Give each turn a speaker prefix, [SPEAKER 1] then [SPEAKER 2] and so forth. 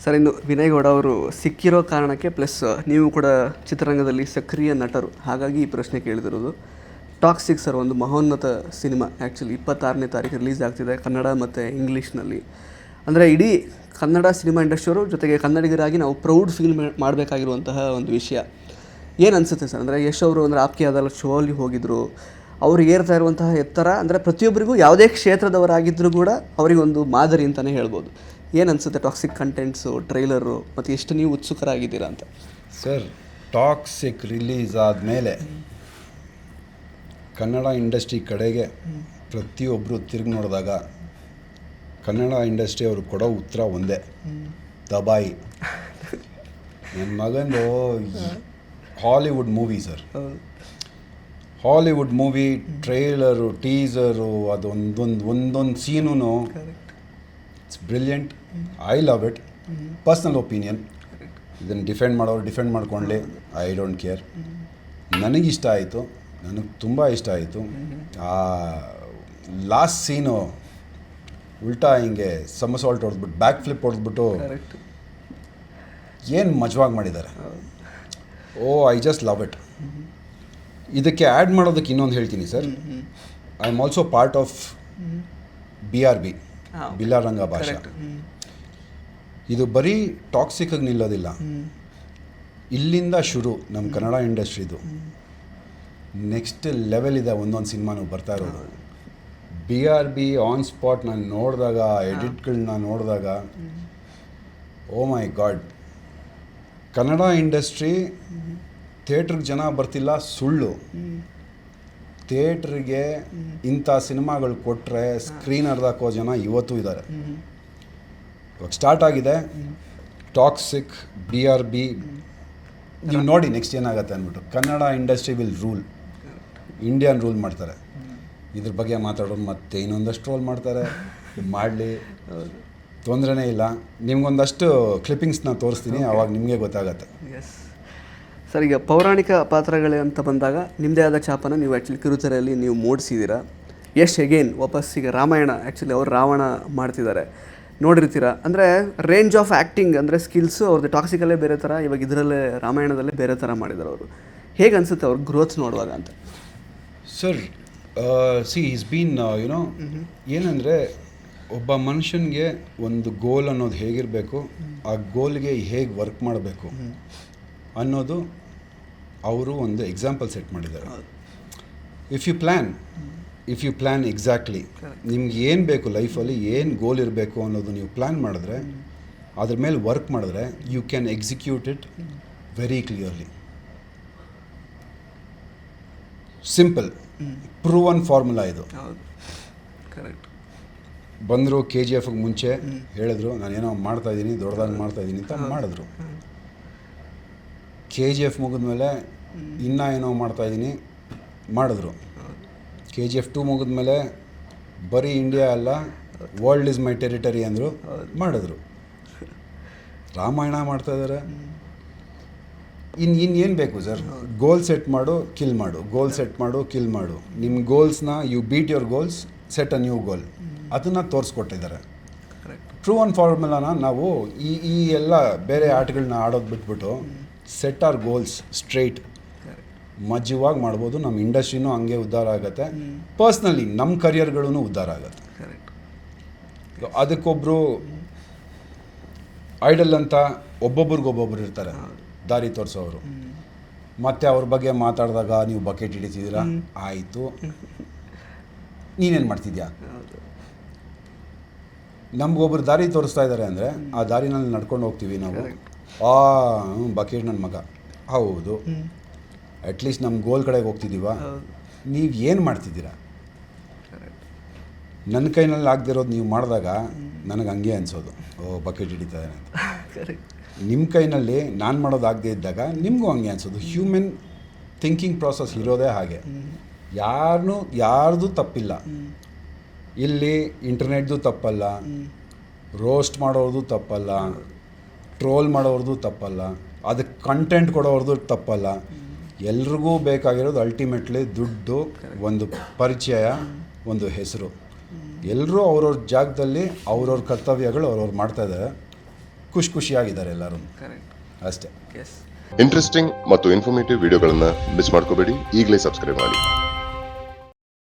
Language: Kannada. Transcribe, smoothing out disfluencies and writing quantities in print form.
[SPEAKER 1] ಸರ್, ಇನ್ನು ವಿನಯ್ ಗೌಡ ಅವರು ಸಿಕ್ಕಿರೋ ಕಾರಣಕ್ಕೆ ಪ್ಲಸ್ ನೀವು ಕೂಡ ಚಿತ್ರರಂಗದಲ್ಲಿ ಸಕ್ರಿಯ ನಟರು, ಹಾಗಾಗಿ ಈ ಪ್ರಶ್ನೆ ಕೇಳಿದಿರೋದು. ಟಾಕ್ಸಿಕ್ ಸರ್ ಒಂದು ಮಹೋನ್ನತ ಸಿನಿಮಾ. ಆ್ಯಕ್ಚುಲಿ 26ನೇ ತಾರೀಕು ರಿಲೀಸ್ ಆಗ್ತಿದೆ ಕನ್ನಡ ಮತ್ತು ಇಂಗ್ಲೀಷ್ನಲ್ಲಿ. ಅಂದರೆ ಇಡೀ ಕನ್ನಡ ಸಿನಿಮಾ ಇಂಡಸ್ಟ್ರಿಯವರು ಜೊತೆಗೆ ಕನ್ನಡಿಗರಾಗಿ ನಾವು ಪ್ರೌಡ್ ಫೀಲ್ ಮಾಡಬೇಕಾಗಿರುವಂತಹ ಒಂದು ವಿಷಯ. ಏನು ಅನಿಸುತ್ತೆ ಸರ್? ಅಂದರೆ ಯಶ್ ಅವರು ಅಂದರೆ ಆಪ್ಕೆ ಅದಾಲತ್ ಶೋ ಅಲ್ಲಿ ಹೋಗಿದ್ದರು, ಅವರು ಏರ್ತಾ ಇರುವಂತಹ ಎತ್ತರ ಅಂದರೆ ಪ್ರತಿಯೊಬ್ಬರಿಗೂ ಯಾವುದೇ ಕ್ಷೇತ್ರದವರಾಗಿದ್ದರೂ ಕೂಡ ಅವರಿಗೊಂದು ಮಾದರಿ ಅಂತಲೇ ಹೇಳ್ಬೋದು. ಏನು ಅನಿಸುತ್ತೆ ಟಾಕ್ಸಿಕ್ ಕಂಟೆಂಟ್ಸು, ಟ್ರೈಲರು, ಮತ್ತು ಎಷ್ಟು ನೀವು ಉತ್ಸುಕರಾಗಿದ್ದೀರಾ ಅಂತ?
[SPEAKER 2] ಸರ್, ಟಾಕ್ಸಿಕ್ ರಿಲೀಸ್ ಆದಮೇಲೆ ಕನ್ನಡ ಇಂಡಸ್ಟ್ರಿ ಕಡೆಗೆ ಪ್ರತಿಯೊಬ್ಬರು ತಿರುಗಿ ನೋಡಿದಾಗ ಕನ್ನಡ ಇಂಡಸ್ಟ್ರಿ ಅವರು ಕೊಡೋ ಉತ್ತರ ಒಂದೇ: ದಬಾಯಿ. ನನ್ನ ಮಗಂದು Hollywood movie sir, Hollywood movie trailer, teaser, ಒಂದೊಂದು scene it's brilliant. I love it. Personal opinion. ಇದನ್ನು ಡಿಫೆಂಡ್ ಮಾಡೋರು ಡಿಫೆಂಡ್ ಮಾಡ್ಕೊಳ್ಳಿ, ಐ ಡೋಂಟ್ ಕೇರ್. ನನಗಿಷ್ಟ ಆಯಿತು, ನನಗೆ ತುಂಬ ಇಷ್ಟ ಆಯಿತು. ಆ ಲಾಸ್ಟ್ ಸೀನು ಉಲ್ಟಾ ಹಿಂಗೆ ಸಮಸಾಲ್ಟ್ ಹೊಡೆದ್ಬಿಟ್ಟು ಬ್ಯಾಕ್ ಫ್ಲಿಪ್ ಹೊಡೆದ್ಬಿಟ್ಟು ಏನು ಮಜವಾಗಿ ಮಾಡಿದ್ದಾರೆ. I just love it. ಇದಕ್ಕೆ ಆ್ಯಡ್ ಮಾಡೋದಕ್ಕೆ ಇನ್ನೊಂದು ಹೇಳ್ತೀನಿ sir. I am also part of BRB, Billa Ranga ಭಾಷಾ. ಇದು ಬರೀ ಟಾಕ್ಸಿಕಾಗಿ ನಿಲ್ಲೋದಿಲ್ಲ. ಇಲ್ಲಿಂದ ಶುರು ನಮ್ಮ ಕನ್ನಡ ಇಂಡಸ್ಟ್ರಿದು ನೆಕ್ಸ್ಟ್ ಲೆವೆಲ್ ಇದೆ. ಒಂದೊಂದು ಸಿನಿಮಾನು ಬರ್ತಾ ಇರೋದು. BRB ಆನ್ ಸ್ಪಾಟ್ ನಾನು ನೋಡಿದಾಗ, ಎಡಿಟ್ಗಳನ್ನ ನೋಡಿದಾಗ, ಓ ಮೈ ಗಾಡ್, ಕನ್ನಡ ಇಂಡಸ್ಟ್ರಿ ಥಿಯೇಟ್ರಿಗೆ ಜನ ಬರ್ತಿಲ್ಲ ಸುಳ್ಳು. ಥಿಯೇಟ್ರಿಗೆ ಇಂಥ ಸಿನಿಮಾಗಳು ಕೊಟ್ಟರೆ ಸ್ಕ್ರೀನ್ ಹರಿದಾಕೋ ಜನ ಇವತ್ತೂ ಇದ್ದಾರೆ. ಇವಾಗ ಸ್ಟಾರ್ಟ್ ಆಗಿದೆ ಟಾಕ್ಸಿಕ್, BRB. ನೀವು ನೋಡಿ ನೆಕ್ಸ್ಟ್ ಏನಾಗುತ್ತೆ ಅಂದ್ಬಿಟ್ಟು. Kannada industry will rule, Indian rule ಮಾಡ್ತಾರೆ. ಇದ್ರ ಬಗ್ಗೆ ಮಾತಾಡೋದು ಮತ್ತೆ ಇನ್ನೊಂದಷ್ಟು ರೋಲ್ ಮಾಡ್ತಾರೆ, ಮಾಡಲಿ, ತೊಂದರೆನೇ ಇಲ್ಲ. ನಿಮ್ಗೊಂದಷ್ಟು ಕ್ಲಿಪ್ಪಿಂಗ್ಸ್ನ ತೋರಿಸ್ತೀನಿ, ಆವಾಗ ನಿಮಗೆ ಗೊತ್ತಾಗತ್ತೆ.
[SPEAKER 1] ಎಸ್ ಸರ್, ಈಗ ಪೌರಾಣಿಕ ಪಾತ್ರಗಳೇ ಅಂತ ಬಂದಾಗ ನಿಮ್ಮದೇ ಆದ ಛಾಪನ ನೀವು ಆ್ಯಕ್ಚುಲಿ ಕಿರುತೆರೆಯಲ್ಲಿ ನೀವು ಮೂಡಿಸಿದ್ದೀರಾ. ಯಶ್ ಅಗೇನ್ ವಾಪಸ್ ಈಗ ರಾಮಾಯಣ, ಆ್ಯಕ್ಚುಲಿ ಅವ್ರು ರಾವಣ ಮಾಡ್ತಿದ್ದಾರೆ, ನೋಡಿರ್ತೀರ. ಅಂದರೆ ರೇಂಜ್ ಆಫ್ ಆ್ಯಕ್ಟಿಂಗ್ ಅಂದರೆ ಸ್ಕಿಲ್ಸು ಅವ್ರದ್ದು ಟಾಕ್ಸಿಕಲ್ಲೇ ಬೇರೆ ಥರ, ಇವಾಗ ಇದರಲ್ಲೇ ರಾಮಾಯಣದಲ್ಲೇ ಬೇರೆ ಥರ ಮಾಡಿದ್ದಾರೆ ಅವರು. ಹೇಗೆ ಅನಿಸುತ್ತೆ ಅವ್ರ ಗ್ರೋತ್ ನೋಡುವಾಗ ಅಂತ?
[SPEAKER 2] ಸರ್, ಈಸ್ ಬೀನ್ ಯುನೋ, ಏನಂದರೆ ಒಬ್ಬ ಮನುಷ್ಯನಿಗೆ ಒಂದು ಗೋಲ್ ಅನ್ನೋದು ಹೇಗಿರಬೇಕು, ಆ ಗೋಲ್ಗೆ ಹೇಗೆ ವರ್ಕ್ ಮಾಡಬೇಕು ಅನ್ನೋದು ಅವರು ಒಂದು ಎಕ್ಸಾಂಪಲ್ ಸೆಟ್ ಮಾಡಿದ್ದಾರೆ. ಇಫ್ ಯು ಪ್ಲ್ಯಾನ್ ಎಕ್ಸಾಕ್ಟ್ಲಿ, ನಿಮ್ಗೆ ಏನು ಬೇಕು ಲೈಫಲ್ಲಿ, ಏನು ಗೋಲ್ ಇರಬೇಕು ಅನ್ನೋದು ನೀವು ಪ್ಲ್ಯಾನ್ ಮಾಡಿದ್ರೆ, ಅದ್ರ ಮೇಲೆ ವರ್ಕ್ ಮಾಡಿದ್ರೆ, you can execute it very clearly. Simple, proven formula ಇದು.
[SPEAKER 1] ಕರೆಕ್ಟ್.
[SPEAKER 2] ಬಂದರು KGFಗೆ ಮುಂಚೆ ಹೇಳಿದ್ರು, ನಾನೇನೋ ಮಾಡ್ತಾಯಿದ್ದೀನಿ, ದೊಡ್ಡದಾಗಿ ಮಾಡ್ತಾಯಿದ್ದೀನಿ ಅಂತ ಮಾಡಿದ್ರು. KGF ಮುಗಿದ್ಮೇಲೆ ಇನ್ನೂ ಏನೋ ಮಾಡ್ತಾಯಿದ್ದೀನಿ ಮಾಡಿದ್ರು. KGF 2 ಮುಗಿದ್ಮೇಲೆ ಬರೀ ಇಂಡಿಯಾ ಅಲ್ಲ, ವರ್ಲ್ಡ್ ಇಸ್ ಮೈ ಟೆರಿಟರಿ ಅಂದರು, ಮಾಡಿದ್ರು. ರಾಮಾಯಣ ಮಾಡ್ತಾಯಿದ್ದಾರೆ. ಇನ್ನೇನು ಬೇಕು ಸರ್? ಗೋಲ್ ಸೆಟ್ ಮಾಡು, ಕಿಲ್ ಮಾಡು, ಗೋಲ್ ಸೆಟ್ ಮಾಡು, ಕಿಲ್ ಮಾಡು. ನಿಮ್ಮ ಗೋಲ್ಸ್ನ you beat your goals, set a new goal. ಅದನ್ನು ತೋರಿಸ್ಕೊಟ್ಟಿದ್ದಾರೆ. ಟ್ರೂ ಒನ್ ಫಾರ್ಮುಲಾನ ನಾವು ಈ ಎಲ್ಲ ಬೇರೆ ಆಟಗಳನ್ನ ಆಡೋದು ಬಿಟ್ಬಿಟ್ಟು ಸೆಟ್ ಆರ್ ಗೋಲ್ಸ್ ಸ್ಟ್ರೈಟ್ ಮಜ್ಜವಾಗಿ ಮಾಡ್ಬೋದು. ನಮ್ಮ ಇಂಡಸ್ಟ್ರಿನೂ ಹಂಗೆ ಉದ್ಧಾರ ಆಗುತ್ತೆ, ಪರ್ಸ್ನಲಿ ನಮ್ಮ ಕರಿಯರ್ಗಳೂ ಉದ್ಧಾರ ಆಗುತ್ತೆ. ಅದಕ್ಕೊಬ್ಬರು ಐಡಲ್ ಅಂತ ಒಬ್ಬೊಬ್ರಿಗೊಬ್ಬೊಬ್ರು ಇರ್ತಾರೆ, ದಾರಿ ತೋರಿಸೋರು. ಮತ್ತು ಅವ್ರ ಬಗ್ಗೆ ಮಾತಾಡಿದಾಗ ನೀವು ಬಕೆಟ್ ಹಿಡಿತಿದ್ದೀರಾ, ಆಯಿತು, ನೀನೇನು ಮಾಡ್ತಿದ್ಯಾ? ನಮಗೊಬ್ರು ದಾರಿ ತೋರಿಸ್ತಾ ಇದ್ದಾರೆ ಅಂದರೆ ಆ ದಾರಿನಲ್ಲಿ ನಡ್ಕೊಂಡು ಹೋಗ್ತೀವಿ ನಾವು. ಬಕೆಟ್ ನನ್ನ ಮಗ, ಹೌದು, ಅಟ್ಲೀಸ್ಟ್ ನಮ್ಮ ಗೋಲ್ ಕಡೆಗೆ ಹೋಗ್ತಿದ್ದೀವ. ನೀವು ಏನು ಮಾಡ್ತಿದ್ದೀರಾ? ನನ್ನ ಕೈನಲ್ಲಿ ಆಗದಿರೋದು ನೀವು ಮಾಡಿದಾಗ ನನಗೆ ಹಂಗೆ ಅನಿಸೋದು, ಬಕೆಟ್ ಹಿಡಿತಾ ಇದ್ದಾನೆ ಅಂತ. ನಿಮ್ಮ ಕೈನಲ್ಲಿ ನಾನು ಮಾಡೋದು ಆಗದೆ ಇದ್ದಾಗ ನಿಮಗೂ ಹಂಗೆ ಅನಿಸೋದು. ಹ್ಯೂಮನ್ ಥಿಂಕಿಂಗ್ ಪ್ರಾಸೆಸ್ ಇರೋದೇ ಹಾಗೆ. ಯಾರ್ದು ತಪ್ಪಿಲ್ಲ ಇಲ್ಲಿ. ಇಂಟರ್ನೆಟ್ದು ತಪ್ಪಲ್ಲ, ರೋಸ್ಟ್ ಮಾಡೋರ್ದು ತಪ್ಪಲ್ಲ, ಟ್ರೋಲ್ ಮಾಡೋರ್ದು ತಪ್ಪಲ್ಲ, ಅದಕ್ಕೆ ಕಂಟೆಂಟ್ ಕೊಡೋರ್ದು ತಪ್ಪಲ್ಲ. ಎಲ್ರಿಗೂ ಬೇಕಾಗಿರೋದು ಅಲ್ಟಿಮೇಟ್ಲಿ ದುಡ್ಡು, ಒಂದು ಪರಿಚಯ, ಒಂದು ಹೆಸರು. ಎಲ್ಲರೂ ಅವ್ರವ್ರ ಜಾಗದಲ್ಲಿ ಅವ್ರವ್ರ ಕರ್ತವ್ಯಗಳು ಅವ್ರವ್ರು ಮಾಡ್ತಾಯಿದ್ದಾರೆ. ಖುಷಿಯಾಗಿದ್ದಾರೆ ಎಲ್ಲರೂ
[SPEAKER 1] ಕರೆಕ್ಟ್.
[SPEAKER 2] ಅಷ್ಟೇ.
[SPEAKER 1] ಎಸ್.
[SPEAKER 3] ಇಂಟ್ರೆಸ್ಟಿಂಗ್ ಮತ್ತು ಇನ್ಫಾರ್ಮೇಟಿವ್ ವಿಡಿಯೋಗಳನ್ನು ಮಿಸ್ ಮಾಡ್ಕೋಬೇಡಿ. ಈಗಲೇ ಸಬ್ಸ್ಕ್ರೈಬ್ ಮಾಡಿ.